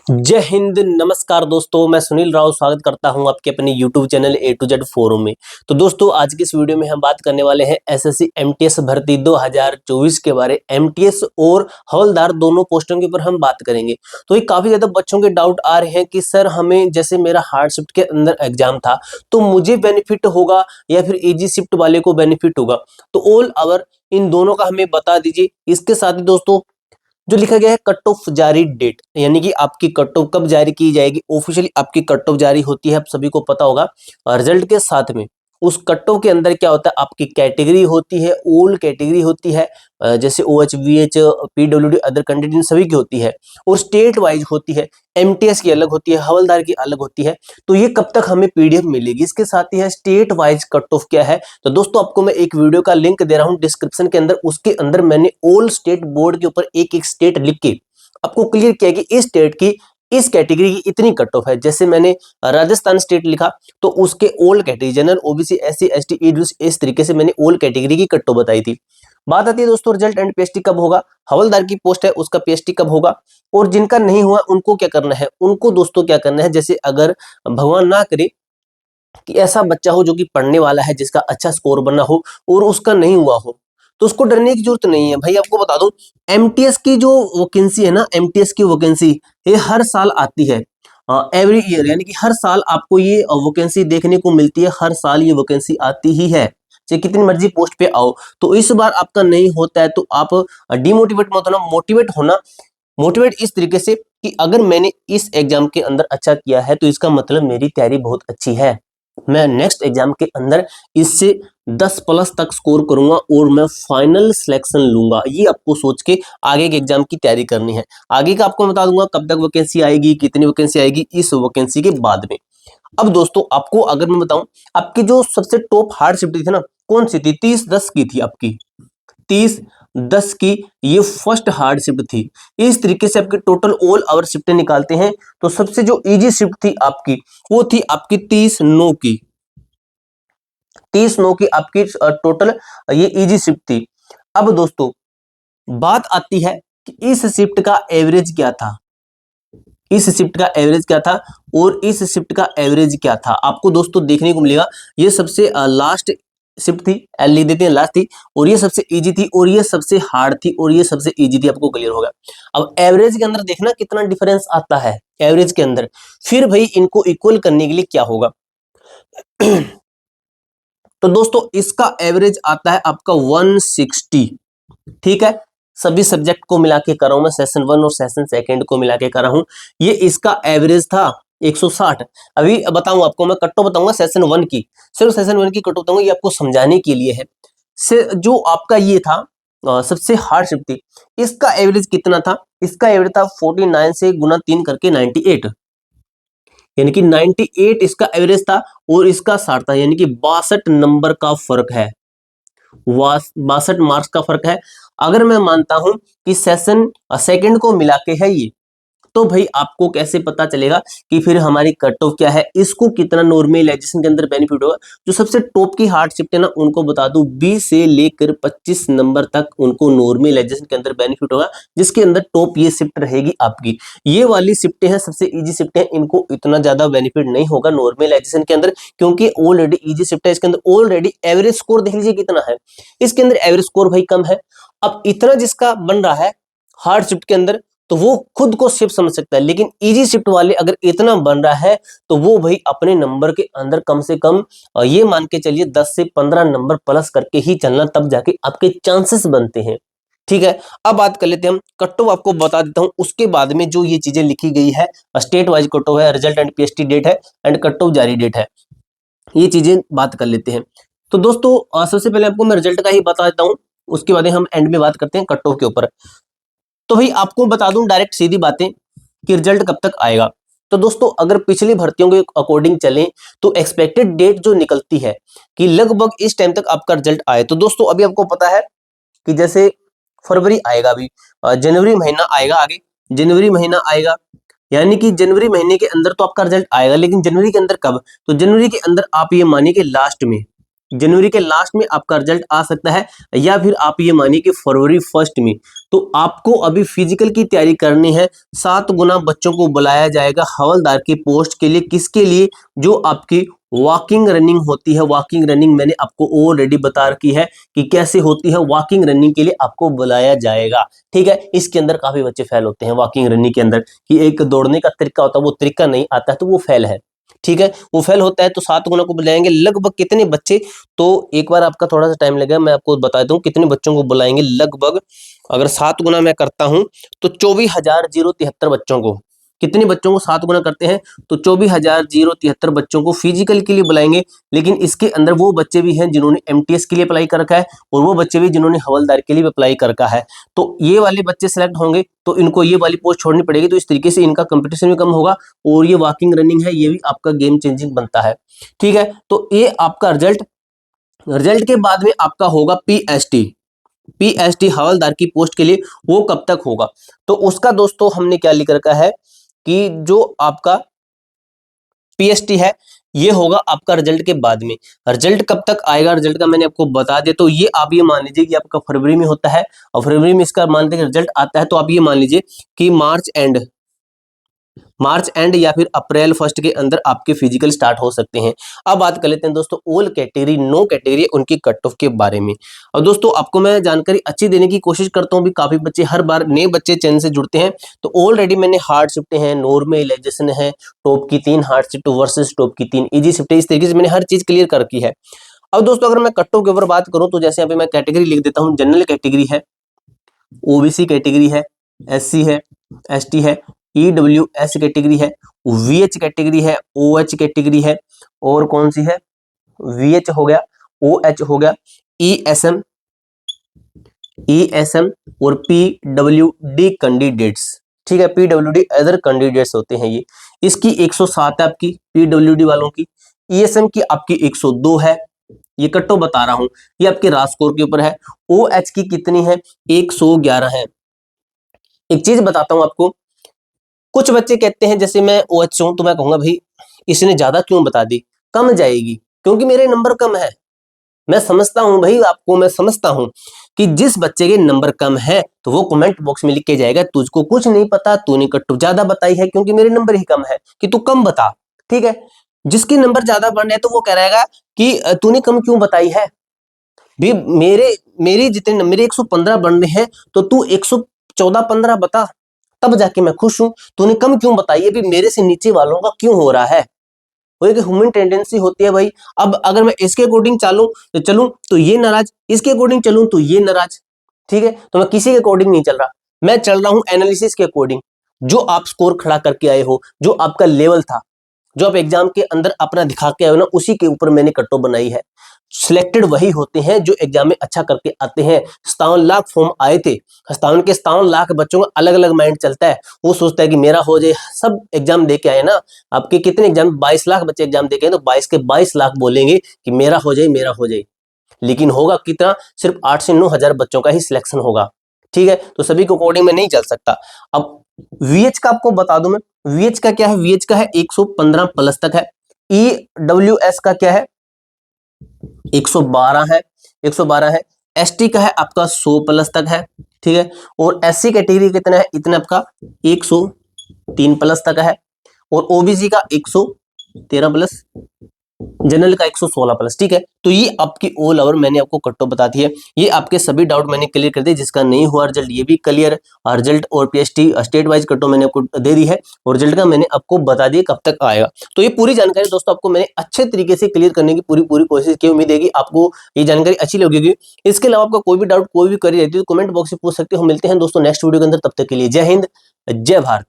जय हिंद, नमस्कार दोस्तों। मैं सुनील राव स्वागत करता हूं आपके अपने YouTube channel A to Z forum में। तो दोस्तों, आज की इस वीडियो में हम बात करने वाले हैं एसएससी एमटीएस भर्ती 2024 के बारे। एमटीएस और हवलदार दोनों पोस्टों के ऊपर हम बात करेंगे। तो ये काफी ज्यादा बच्चों के डाउट आ रहे हैं कि सर हमें, जैसे मेरा हार्ड शिफ्ट के अंदर एग्जाम था तो मुझे बेनिफिट होगा या फिर इजी शिफ्ट वाले को बेनिफिट होगा। तो ऑल ओवर इन दोनों का हमें बता दीजिए। इसके साथ ही दोस्तों, जो लिखा गया है कट ऑफ जारी डेट, यानी कि आपकी कट ऑफ कब जारी की जाएगी। ऑफिशियली आपकी कट ऑफ जारी होती है, आप सभी को पता होगा। रिजल्ट के साथ में उस कट ऑफ के अंदर क्या होता है, आपकी कैटेगरी होती है, ओल्ड कैटेगरी होती है, जैसे OH, VH, PWD, other candidate, इन सभी की होती है। और स्टेट वाइज होती है, एमटीएस की अलग होती है, हवलदार की अलग होती है। तो ये कब तक हमें PDF मिलेगी, इसके साथ ही है स्टेट वाइज कट ऑफ क्या है। तो दोस्तों, आपको मैं एक वीडियो का लिंक दे रहा हूं डिस्क्रिप्शन के अंदर। उसके अंदर मैंने ऑल स्टेट बोर्ड के ऊपर एक एक स्टेट लिख के आपको क्लियर किया कि इस स्टेट की इस कैटेगरी की इतनी कट ऑफ है। जैसे मैंने राजस्थान स्टेट लिखा तो उसके old category, general, OBC, SC, ST, EWS, इस तरीके से मैंने ओल्ड कैटेगरी की कट ऑफ बताई थी। बात आती है दोस्तों रिजल्ट एंड PST कब होगा। हवलदार की पोस्ट है उसका PST कब होगा, और जिनका नहीं हुआ उनको क्या करना है। उनको दोस्तों क्या करना है, जैसे अगर भगवान ना करे कि ऐसा बच्चा हो जो कि पढ़ने वाला है, जिसका अच्छा स्कोर बना हो और उसका नहीं हुआ हो, तो उसको डरने की जरूरत नहीं है भाई। आपको बता दूं, एमटीएस की जो वैकेंसी है ना, एमटीएस की वैकेंसी ये हर साल आती है, एवरी ईयर, यानी कि हर साल आपको ये वैकेंसी देखने को मिलती है। हर साल ये वैकेंसी आती ही है, चाहे कितनी मर्जी पोस्ट पे आओ। तो इस बार आपका नहीं होता है तो आप डिमोटिवेट मत होना, मोटिवेट होना। मोटिवेट इस तरीके से कि अगर मैंने इस एग्जाम के अंदर अच्छा किया है तो इसका मतलब मेरी तैयारी बहुत अच्छी है। मैं नेक्स्ट एग्जाम के अंदर इससे 10+ तक स्कोर करूंगा और मैं फाइनल सिलेक्शन लूंगा। ये आपको सोच के आगे के एग्जाम की तैयारी करनी है। आगे का आपको बता दूंगा कब तक वैकेंसी आएगी, कितनी वैकेंसी आएगी इस वैकेंसी के बाद में। अब दोस्तों, आपको अगर मैं बताऊं, आपकी जो सबसे टॉप हार्ड शिफ्ट थी ना, कौन सी थी, 30-10 की थी आपकी। 30-10 की ये फर्स्ट हार्ड शिफ्ट थी। इस तरीके से आपके टोटल ऑल आवर शिफ्टें निकालते हैं तो सबसे जो इजी शिफ्ट थी आपकी, वो थी आपकी 30-9 की। 30-9 की आपकी टोटल ये इजी शिफ्ट थी। अब दोस्तों, बात आती है कि इस शिफ्ट का एवरेज क्या था, इस शिफ्ट का एवरेज क्या था और इस शिफ्ट का एवरेज क्या था। आपको दोस्तों देखने को मिलेगा, ये सबसे लास्ट शिफ्ट थी, एल लिख देते हैं, लास्ट थी, और ये सबसे इजी थी, और ये सबसे हार्ड थी, और ये सबसे इजी थी। आपको क्लियर होगा। अब एवरेज के अंदर देखना कितना डिफरेंस आता है एवरेज के अंदर। फिर भाई इनको इक्वल करने के लिए क्या होगा तो दोस्तों, इसका एवरेज आता है आपका 160। ठीक है, सभी सब्जेक्ट को मिला के कर रहा हूं मैं, सेशन 1 और सेशन 2 को मिला के कर रहा हूं। ये इसका एवरेज था 160। अभी बताऊं आपको, मैं कट्टो बताऊंगा सेशन 1 की, सिर्फ सेशन 1 की कट्टो बताऊंगा, ये आपको समझाने के लिए है। से जो आपका ये था सबसे हार्ड शिफ्ट थी, इसका एवरेज कितना था। इसका एवरेज था 49 से गुना 3 करके 98, यानी कि 98 इसका एवरेज था और इसका 60 था, यानी कि 62 नंबर का फर्क है, 62 मार्क्स का फर्क है। अगर मैं मानता हूं कि सेशन सेकंड को मिला के है ये, तो भाई आपको कैसे पता चलेगा कि फिर हमारी कट ऑफ क्या है, इसको कितना नॉर्मलाइजेशन के अंदर बेनिफिट होगा। जो सबसे टॉप की हार्ड शिफ्ट है ना, उनको बता दूं 20 से लेकर 25 नंबर तक उनको नॉर्मलाइजेशन के अंदर बेनिफिट होगा, जिसके अंदर टॉप ये शिफ्ट रहेगी आपकी। ये वाली शिफ्टें हैं सबसे इजी शिफ्ट है, इनको इतना ज्यादा बेनिफिट नहीं होगा नॉर्मलाइजेशन के अंदर, क्योंकि ऑलरेडी इजी शिफ्ट है। इसके अंदर ऑलरेडी एवरेज स्कोर देख लीजिए कितना है, इसके अंदर एवरेज स्कोर भाई कम है। अब इतना जिसका बन रहा है हार्ड शिफ्ट के अंदर, तो वो खुद को शिफ्ट समझ सकता है, लेकिन इजी शिफ्ट वाले अगर इतना बन रहा है तो वो भाई अपने नंबर के अंदर कम से कम ये मान के चलिए 10 से 15 नंबर प्लस करके ही चलना, तब जाके आपके चांसेस बनते हैं। ठीक है, अब बात कर लेते हैं हम कट ऑफ। आपको बता देता हूं उसके बाद में जो ये चीजें लिखी गई है, स्टेट वाइज कट ऑफ है, रिजल्ट एंड PST डेट है, एंड कट ऑफ जारी डेट है, ये चीजें बात कर लेते हैं। तो दोस्तों, सबसे पहले आपको मैं रिजल्ट का ही बता देता हूं, उसके बाद हम एंड में बात करते हैं कट ऑफ के ऊपर। तो भाई आपको बता दूं डायरेक्ट सीधी बातें कि रिजल्ट कब तक आएगा। तो दोस्तों, अगर पिछली भर्तियों के अकॉर्डिंग चलें तो एक्सपेक्टेड डेट जो निकलती है कि लगभग इस टाइम तक आपका रिजल्ट आए। तो दोस्तों, अभी आपको पता है कि जैसे फरवरी आएगा, अभी जनवरी महीना आएगा, आगे जनवरी महीना आएगा, यानी कि जनवरी महीने के अंदर तो आपका रिजल्ट आएगा। लेकिन जनवरी के अंदर कब, तो जनवरी के अंदर आप ये मानिए कि लास्ट में, जनवरी के लास्ट में आपका रिजल्ट आ सकता है, या फिर आप ये मानिए कि फरवरी फर्स्ट में। तो आपको अभी फिजिकल की तैयारी करनी है। 7 गुना बच्चों को बुलाया जाएगा हवलदार की पोस्ट के लिए। किसके लिए? जो आपकी वॉकिंग रनिंग होती है। वॉकिंग रनिंग मैंने आपको ऑलरेडी बता रखी है कि कैसे होती है। वॉकिंग रनिंग के लिए आपको बुलाया जाएगा, ठीक है। इसके अंदर काफी बच्चे फेल होते हैं वॉकिंग रनिंग के अंदर, कि एक दौड़ने का तरीका होता है, वो तरीका नहीं आता है तो वो फेल है, ठीक है। वो फेल होता है तो 7 गुना को बुलाएंगे। लगभग कितने बच्चे? तो एक बार आपका थोड़ा सा टाइम लगेगा, मैं आपको बता दूं कितने बच्चों को बुलाएंगे। लगभग अगर 7 गुना मैं करता हूं तो 24,073 बच्चों को। कितने बच्चों को 7 गुना करते हैं? तो 24,073 बच्चों को फिजिकल के लिए बुलाएंगे। लेकिन इसके अंदर वो बच्चे भी हैं जिन्होंने एमटीएस के लिए अप्लाई कर रखा है, और वो बच्चे भी जिन्होंने हवलदार के लिए अप्लाई कर रखा है। तो ये वाले बच्चे सेलेक्ट होंगे तो इनको ये वाली पोस्ट छोड़नी पड़ेगी। तो इस तरीके से इनका कंपटीशन भी कम होगा, और ये वॉकिंग रनिंग है, ये भी आपका गेम चेंजिंग बनता है, ठीक है। तो ये आपका रिजल्ट के बाद में आपका होगा पीएसटी हवलदार की पोस्ट के लिए। वो कब तक होगा? तो उसका दोस्तों हमने क्या लिख रखा है कि जो आपका पीएसटी है ये होगा आपका रिजल्ट के बाद में। रिजल्ट कब तक आएगा? रिजल्ट का मैंने आपको बता दिया। तो ये आप ये मान लीजिए कि आपका फरवरी में होता है, और फरवरी में इसका मानते हैं रिजल्ट आता है, तो आप ये मान लीजिए कि मार्च एंड या फिर अप्रैल फर्स्ट के अंदर आपके फिजिकल स्टार्ट हो सकते हैं। अब बात कर लेते हैं दोस्तों ऑल कैटेगरी, नो कैटेगरी, उनकी कट ऑफ के बारे में। और दोस्तों आपको मैं जानकारी अच्छी देने की कोशिश करता हूं, भी काफी बच्चे हर बार नए बच्चे चैनल से जुड़ते हैं। तो ऑलरेडी मैंने हार्ड शिफ्ट है, नॉर्मलाइजेशन है, टॉप की 3 हार्ड शिफ्ट वर्सेस टॉप की 3 इजी शिफ्ट है, इस तरीके से मैंने हर चीज क्लियर कर रखी है। अब दोस्तों अगर मैं कट ऑफ के ऊपर बात करूं तो जैसे यहाँ पे मैं कैटेगरी लिख देता हूं। जनरल कैटेगरी है, ओबीसी कैटेगरी है, एससी है, एसटी है, ईडब्ल्यूएस कैटेगरी है, वीएच कैटेगरी है, ओएच कैटेगरी है, और कौन सी है? वीएच हो गया, ओएच हो गया, ईएसएम, ईएसएम और पीडब्ल्यूडी कैंडिडेट्स, ठीक है। पीडब्ल्यूडी अदर कैंडिडेट्स होते हैं ये। इसकी 107 है आपकी पीडब्ल्यूडी वालों की। ईएसएम की आपकी 102 है। ये कट्टो बता रहा हूं, ये आपके राज स्कोर के ऊपर है। ओएच की कितनी है? 111 है। एक चीज बताता हूं आपको, कुछ बच्चे कहते हैं जैसे मैं ओएच हूं तो मैं कहूंगा भाई इसने ज्यादा क्यों बता दी, कम जाएगी क्योंकि मेरे नंबर कम है। मैं समझता हूं भाई, आपको मैं समझता हूं कि जिस बच्चे के नंबर कम है तो वो कमेंट बॉक्स में लिख के जाएगा तुझको कुछ नहीं पता, तूने कट्टू ज्यादा बताई है क्योंकि मेरे नंबर ही कम है, कि तू कम बता, ठीक है। जिसके नंबर ज्यादा बन रहे हैं तो वो कह रहेगा कि तूने कम क्यों बताई है भी, मेरी जितने मेरे 115 बन रहे हैं तो तू 114-15 बता, तब जाके मैं खुश हूं। तूने कम क्यों बताई है भी, मेरे से नीचे वालों का क्यों हो रहा है? वो एक ह्यूमन टेंडेंसी होती है भाई। अब अगर मैं इसके अकॉर्डिंग चलूं तो ये नाराज, इसके अकॉर्डिंग चलूं तो ये नाराज, ठीक है। तो मैं किसी के अकॉर्डिंग नहीं चल रहा, मैं चल रहा हूं एनालिसिस के अकॉर्डिंग। जो आप स्कोर खड़ा करके आए हो, जो आपका लेवल था, जो आप एग्जाम के अंदर अपना दिखा के आए हो ना, उसी के ऊपर मैंने कट ऑफ बनाई है। सिलेक्टेड वही होते हैं जो एग्जाम में अच्छा करके आते हैं। 57 लाख फॉर्म आए थे, 57 लाख बच्चों का अलग अलग माइंड चलता है। वो सोचता है कि मेरा हो जाए, सब एग्जाम दे के आए ना, आपके कितने एग्जाम, 22 लाख बच्चे एग्जाम दे के आए, तो 22 के 22 लाख बोलेंगे कि मेरा हो जाए, मेरा हो जाए। लेकिन होगा कितना? सिर्फ 8 से 9 हजार बच्चों का ही सिलेक्शन होगा, ठीक है। तो सभी को अकॉर्डिंग में नहीं चल सकता। अब वीएच का आपको बता दूं मैं, वीएच का क्या है? वीएच का है 115 प्लस तक है। ईडब्ल्यूएस का क्या है? 112 है, 112 है। एसटी का है आपका 100 प्लस तक है, ठीक है। और एससी कैटेगरी कितना है? इतना आपका 103 प्लस तक है। और ओबीसी का 113 प्लस, जनरल का 116 प्लस, ठीक है। तो ये आपकी ऑल ओवर मैंने आपको कट ऑफ बता दी है। ये आपके सभी डाउट मैंने क्लियर कर दिए। जिसका नहीं हुआ रिजल्ट ये भी क्लियर, रिजल्ट और PST state wise cut off मैंने आपको दे दी है, और रिजल्ट का मैंने आपको बता दिया कब तक आएगा। तो ये पूरी जानकारी दोस्तों आपको मैंने अच्छे तरीके से क्लियर करने की पूरी कोशिश की। उम्मीद है कि आपको ये जानकारी अच्छी लगेगी। इसके अलावा आपका कोई भी डाउट, कोई भी क्वेरी रहती है तो कमेंट बॉक्स में पूछ सकते हो। मिलते हैं दोस्तों नेक्स्ट वीडियो के अंदर, तब तक के लिए जय हिंद, जय भारत।